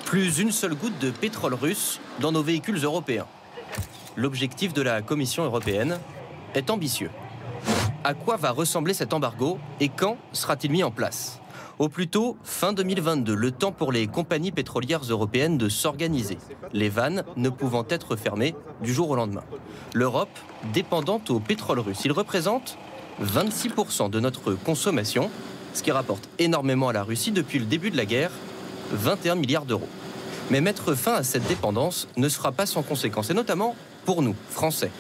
Plus une seule goutte de pétrole russe dans nos véhicules européens. L'objectif de la Commission européenne est ambitieux. À quoi va ressembler cet embargo et quand sera-t-il mis en place? Au plus tôt, fin 2022, le temps pour les compagnies pétrolières européennes de s'organiser, les vannes ne pouvant être fermées du jour au lendemain. L'Europe, dépendante au pétrole russe, il représente 26% de notre consommation, ce qui rapporte énormément à la Russie depuis le début de la guerre, 21 milliards d'euros. Mais mettre fin à cette dépendance ne sera pas sans conséquences, et notamment pour nous, Français.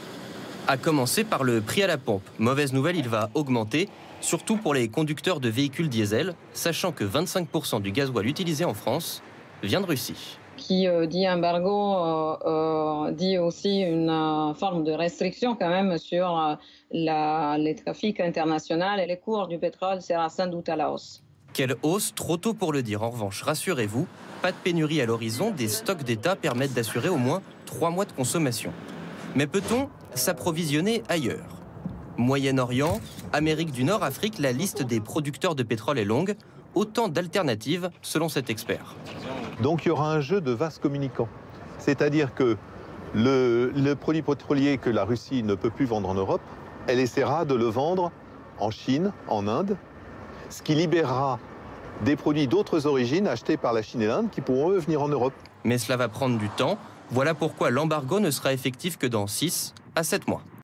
À commencer par le prix à la pompe. Mauvaise nouvelle, il va augmenter, surtout pour les conducteurs de véhicules diesel, sachant que 25% du gasoil utilisé en France vient de Russie. Qui dit embargo dit aussi une forme de restriction quand même sur les trafics internationaux et les cours du pétrole sera sans doute à la hausse. Quelle hausse? Trop tôt pour le dire. En revanche, rassurez-vous, pas de pénurie à l'horizon, des stocks d'État permettent d'assurer au moins 3 mois de consommation. Mais peut-on s'approvisionner ailleurs? Moyen-Orient, Amérique du Nord, Afrique, la liste des producteurs de pétrole est longue. Autant d'alternatives selon cet expert. Donc il y aura un jeu de vases communicants. C'est-à-dire que le produit pétrolier que la Russie ne peut plus vendre en Europe, elle essaiera de le vendre en Chine, en Inde, ce qui libérera des produits d'autres origines achetés par la Chine et l'Inde qui pourront eux venir en Europe. Mais cela va prendre du temps. Voilà pourquoi l'embargo ne sera effectif que dans 6 à 7 mois.